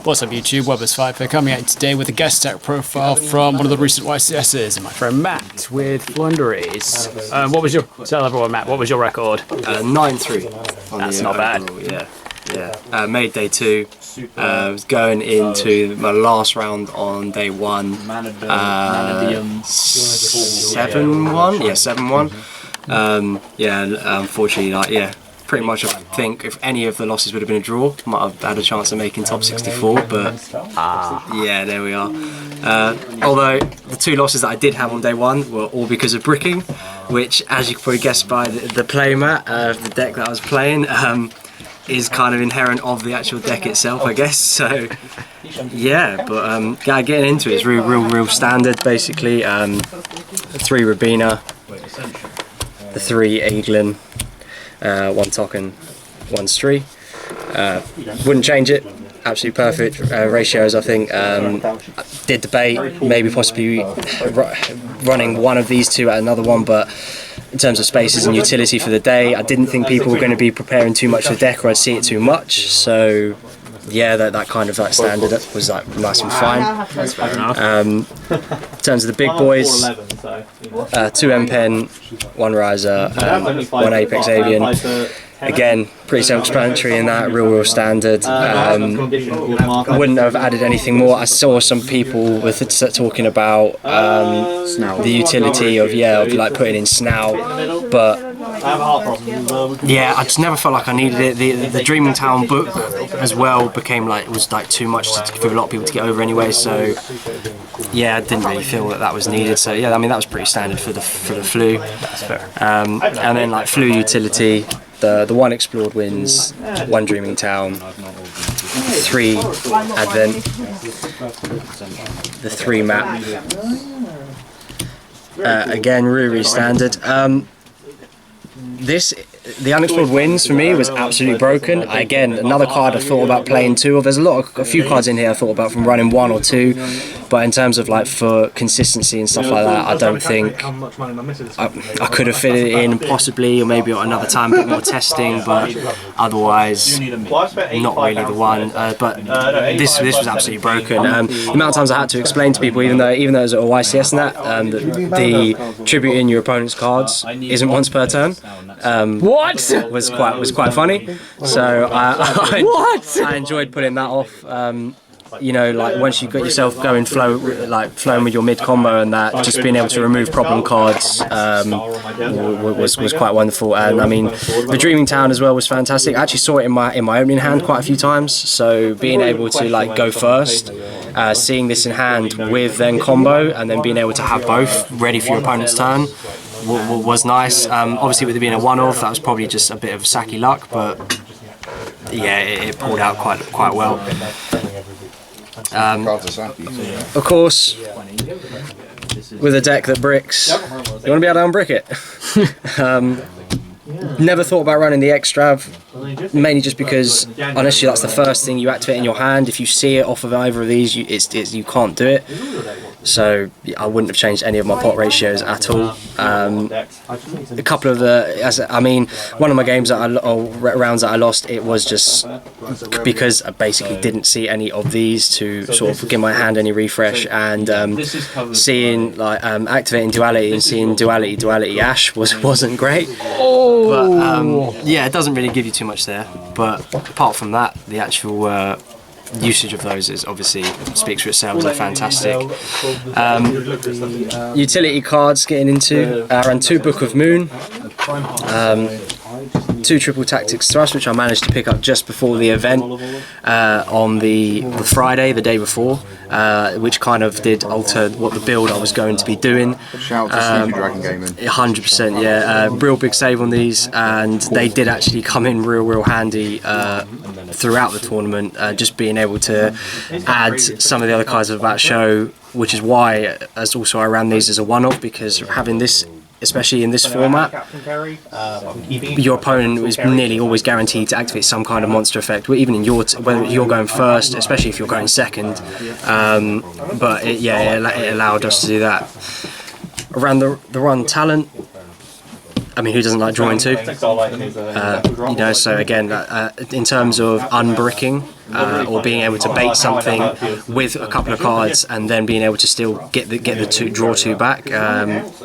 What's up YouTube, Webbers5 coming at you today with a guest deck profile from one of the recent YCSs, my friend Matt with Floowandereeze. What was your, tell everyone Matt, what was your record? 9-3. That's not bad. Yeah. Made day 2. Was going into my last round on day 1. 7-1? Yeah, 7-1. Unfortunately, pretty much I think if any of the losses would have been a draw, might have had a chance of making top 64, but yeah, there we are. Although the 2 losses that I did have on day 1 were all because of bricking, which, as you can probably guess by the playmat of the deck that I was playing, is kind of inherent of the actual deck itself, I guess. So yeah, but getting into it is real standard basically. 3 Rabina, the 3 Eaglin, 1 Token, 1 Stree. Wouldn't change it. Absolutely perfect ratios. I think did debate maybe possibly running one of these 2 at another one, but in terms of spaces and utility for the day, I didn't think people were going to be preparing too much for the deck, or I'd see it too much. So yeah, that kind of like standard was like nice and fine. That's fair enough. In terms of the big boys, 2 M-Pen, 1 Riser, 1 Apex Avian. Again, pretty self-explanatory in that, real standard. Wouldn't have added anything more. I saw some people with talking about the utility of like putting in Snout, but yeah, I just never felt like I needed it. The Dreaming Town book as well became like, it was like too much for a lot of people to get over anyway. So yeah, I didn't really feel that was needed. So yeah, I mean that was pretty standard for the Flu. That's fair. And then like Flu utility. The 1 Explored Winds, 1 Dreaming Town, 3 Advent, the 3 Map. Again, really standard. The Unexplored Winds for me was absolutely broken. Again, another card I thought about playing 2 of. There's a few cards in here I thought about from running 1 or 2, but in terms of like for consistency and stuff like that, I don't think I could have fit it in possibly, or maybe at another time, a bit more testing, but otherwise not really the one. But this was absolutely broken. The amount of times I had to explain to people, even though it was at a YCS and that, the tributing your opponent's cards isn't once per turn. What? was quite funny. So I enjoyed putting that off. You know, like once you got yourself going flowing with your mid combo and that, just being able to remove problem cards was quite wonderful. And I mean, the Dreaming Town as well was fantastic. I actually saw it in my opening hand quite a few times. So being able to like go first, seeing this in hand with then combo, and then being able to have both ready for your opponent's turn was nice. Obviously with it being a one-off, that was probably just a bit of sacky luck, but yeah, it pulled out quite well. Of course, with a deck that bricks, you want to be able to unbrick it. Never thought about running the Extrav, mainly just because honestly that's the first thing you activate in your hand. If you see it off of either of these, you can't do it. So I wouldn't have changed any of my pot ratios at all. A couple of one of my games rounds that I lost, it was just because I basically didn't see any of these to sort of give my hand any refresh, and seeing like activating duality and seeing duality Ash wasn't great. But yeah, it doesn't really give you too much there. But apart from that, the actual usage of those is obviously speaks for itself. They're fantastic. Utility cards getting into, and 2 Book of Moon, 2 Triple Tactics Thrust, which I managed to pick up just before the event on the Friday, the day before, which kind of did alter what the build I was going to be doing. Shout out to Dragon Gaming. 100%, yeah. Real big save on these, and they did actually come in real handy throughout the tournament. Just being able to add some of the other cards of that show, which is why as also I ran these as a one-off, because having this, especially in this format, your opponent is nearly always guaranteed to activate some kind of monster effect, even in whether you're going first, especially if you're going second. But it allowed us to do that. Around the run talent, I mean, who doesn't like drawing too? You know, so again, in terms of unbricking, or being able to bait something with a couple of cards and then being able to still get the draw two back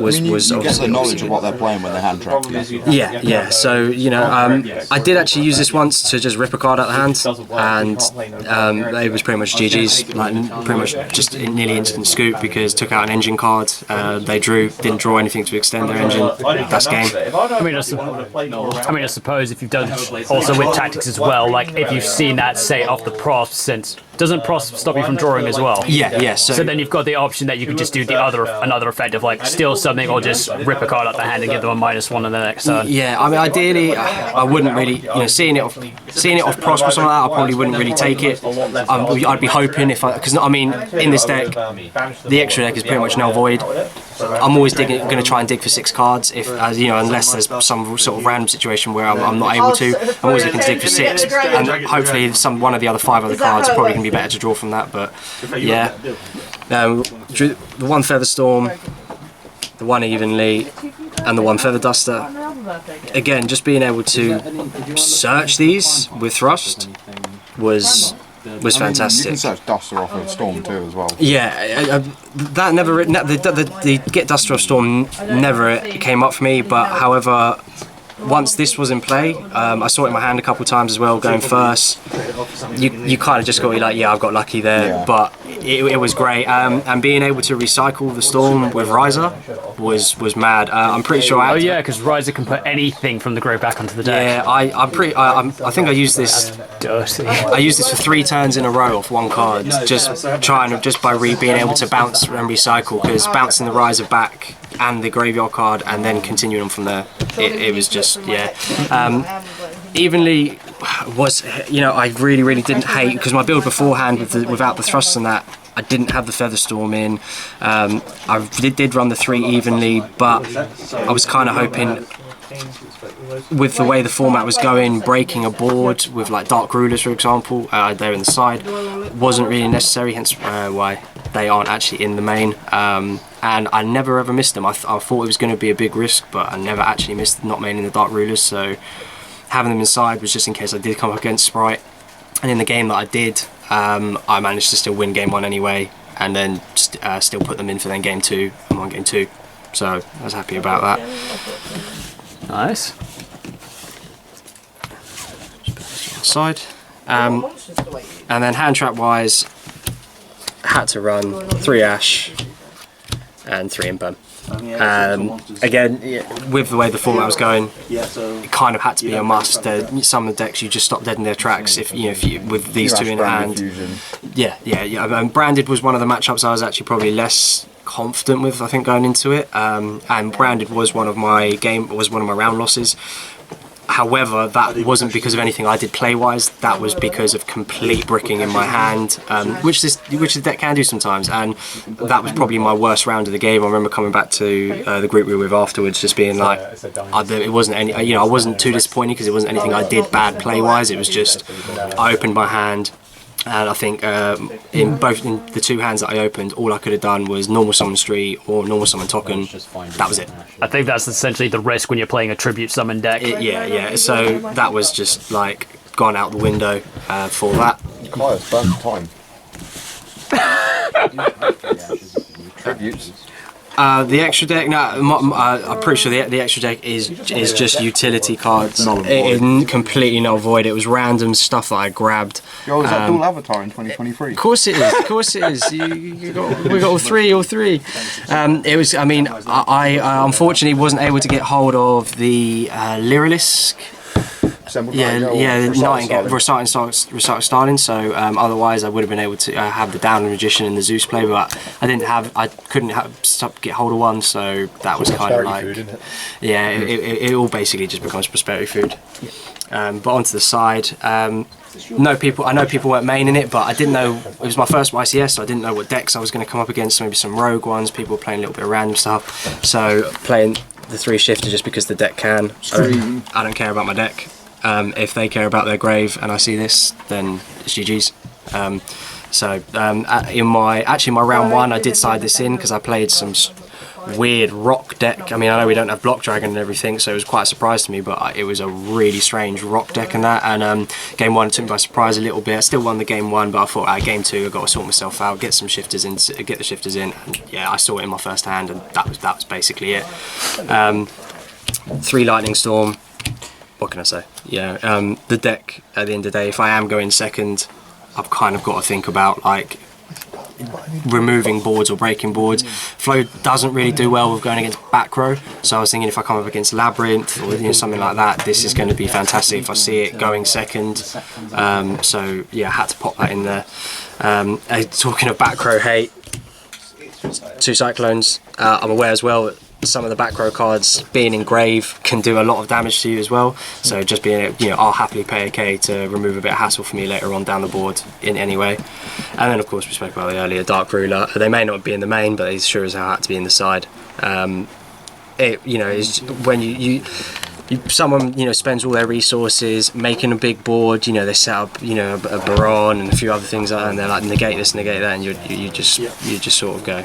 was you obviously get the knowledge of what they're playing when they hand trap. yeah. So I did actually use this once to just rip a card out of the hand, and it was pretty much GG's, like pretty much just nearly instant scoop because took out an engine card. They didn't draw anything to extend their engine. That's game. I mean, I suppose if you've done also with tactics as well, like if you've seen that say off the pros, since doesn't pros stop you from drawing as well? Yeah. So then you've got the option that you could just do another effect of like steal something or just rip a card out the hand and give them a -1 on the next turn. Yeah, I mean, ideally, I wouldn't really, seeing it off pros or something like that, I probably wouldn't really take it. I'd be hoping because I mean, in this deck, the extra deck is pretty much null void. I'm always going to try and dig for 6 cards, unless there's some sort of random situation where I'm not able to. I'm always looking to dig for 6, and hopefully one of the other 5 other cards are probably going to be better to draw from that. But yeah, drew the 1 Feather Storm, the 1 Evenly, and the 1 Feather Duster. Again, just being able to search these with Thrust was fantastic. You can search Duster off of Storm too as well. Yeah, that never the get Duster off Storm never came up for me. But however, once this was in play, I saw it in my hand a couple of times as well, going first. You kind of just got to be like, yeah, I've got lucky there. Yeah. But it was great, and being able to recycle the Storm with Riser was mad. I'm pretty sure. Oh yeah, because Riser can put anything from the grave back onto the deck. Yeah, I think I used this. Dirty. I used this for 3 turns in a row off 1 card, just by being able to bounce and recycle, because bouncing the Riser back and the graveyard card and then continuing on from there, it was just Evenly was, I really didn't hate, because my build beforehand without the thrusts and that, I didn't have the Feather Storm in. I did run the 3 Evenly, but I was kind of hoping, with the way the format was going, breaking a board with like Dark Rulers, for example, there in the side, wasn't really necessary, hence why they aren't actually in the main. And I never ever missed them. I thought it was going to be a big risk, but I never actually missed not maining the Dark Rulers, so having them inside was just in case I did come up against Sprite. And in the game that I did, I managed to still win game 1 anyway, and then still put them in for then game 2 and won game 2. So I was happy about that. Nice. Side. And then hand trap wise, had to run 3 Ash and 3 Imperm. Again, with the way the format was going, it kind of had to be a must. Some of the decks you just stop dead in their tracks if you with these 2 in hand. Yeah. Branded was one of the matchups I was actually probably less confident with, I think, going into it. And Branded was one of my round losses. However, that wasn't because of anything I did play-wise. That was because of complete bricking in my hand, which the deck can do sometimes. And that was probably my worst round of the game. I remember coming back to the group we were with afterwards, just being like, it wasn't any. I wasn't too disappointed because it wasn't anything I did bad play-wise. It was just I opened my hand. And I think in the 2 hands that I opened, all I could have done was normal summon Street or normal summon Token. That was it. I think that's essentially the risk when you're playing a tribute summon deck. Yeah. So that was just like gone out the window for that. Quiet, burn time. Tributes. The extra deck, I'm pretty sure the extra deck is just utility cards. Completely null void. It was random stuff that I grabbed. Yo, is that dual avatar in 2023? Of course it is. We got all three. It was. I mean, I unfortunately wasn't able to get hold of the Lyrilisk. Nightingale, Reciting Starling. So otherwise, I would have been able to have the Down Magician and the Zeus play, but I couldn't get hold of one. So that was kind of like, food, it all basically just becomes prosperity food. But onto the side. I know people weren't maining it, but I didn't know, it was my first YCS, so I didn't know what decks I was going to come up against. Maybe some rogue ones. People were playing a little bit of random stuff. So playing the 3 shifter just because the deck can. I don't care about my deck. If they care about their grave and I see this, then it's GG's. In my round 1, I did side this in because I played some weird rock deck. I mean, I know we don't have block dragon and everything, so it was quite a surprise to me, but it was a really strange rock deck and that. And game 1 took me by surprise a little bit. I still won the game 1, but I thought game 2 I've got to sort myself out, get some shifters in, get the shifters in. And yeah, I saw it in my first hand, and that was basically it. 3 lightning storm. What can I say? Yeah, the deck at the end of the day, if I am going second, I've kind of got to think about like removing boards or breaking boards. Flo doesn't really do well with going against back row, so I was thinking if I come up against Labyrinth or something like that, this is going to be fantastic if I see it going second. So yeah, I had to pop that in there. Talking of back row hate, 2 cyclones. I'm aware as well that some of the back row cards being engraved can do a lot of damage to you as well, so just being, I'll happily pay a K to remove a bit of hassle for me later on down the board in any way. And then of course we spoke about it earlier, Dark Ruler. They may not be in the main, but they sure as hell had to be in the side. Is when someone spends all their resources making a big board, they set up a Baron and a few other things like that, and they're like negate this, negate that, and you just sort of go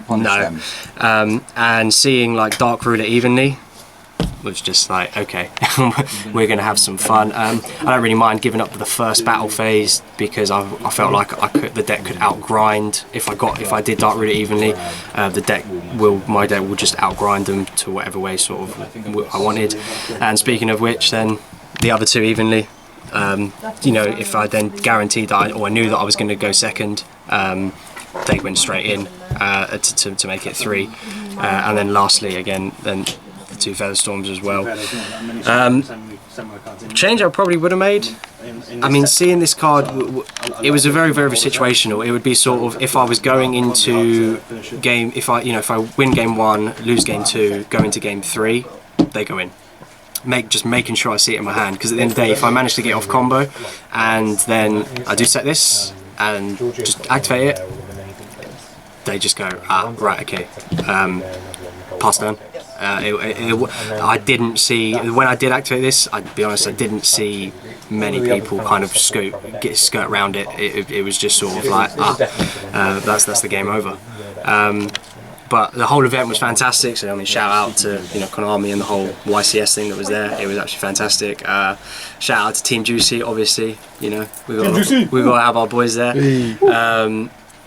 no. And seeing like Dark Ruler evenly was just like, okay, we're gonna have some fun. I don't really mind giving up the first battle phase because I felt like the deck could outgrind if I did Dark Ruler evenly. My deck will just outgrind them to whatever way sort of I wanted. And speaking of which, then the other 2 evenly. If I then guaranteed that I knew that I was going to go second, they went straight in to make it 3. And then lastly, again, then the 2 Feather Storms as well. Change I probably would have made. I mean, seeing this card, it was a very, very situational. It would be sort of if I was going into game, if I win game 1, lose game 2, go into game 3, they go in. Just making sure I see it in my hand, because at the end of the day, if I manage to get off combo and then I do set this and just activate it, they just go, right, okay, pass turn. I didn't see, when I did activate this, I'd be honest, I didn't see many people kind of skirt around it. It was just sort of like, that's the game over. But the whole event was fantastic, so I mean, shout out to Konami and the whole YCS thing that was there. It was actually fantastic. Shout out to Team Juicy, obviously. We got to have our boys there.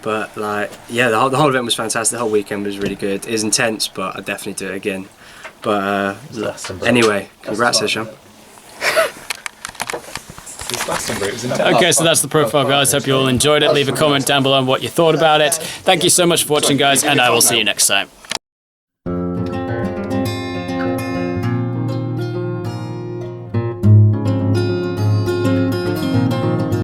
But like, yeah, the whole event was fantastic. The whole weekend was really good. It was intense, but I'd definitely do it again. But anyway, congrats, Sean. Okay, so that's the profile, guys. Hope you all enjoyed it. Leave a comment down below on what you thought about it. Thank you so much for watching, guys, and I will see you next time.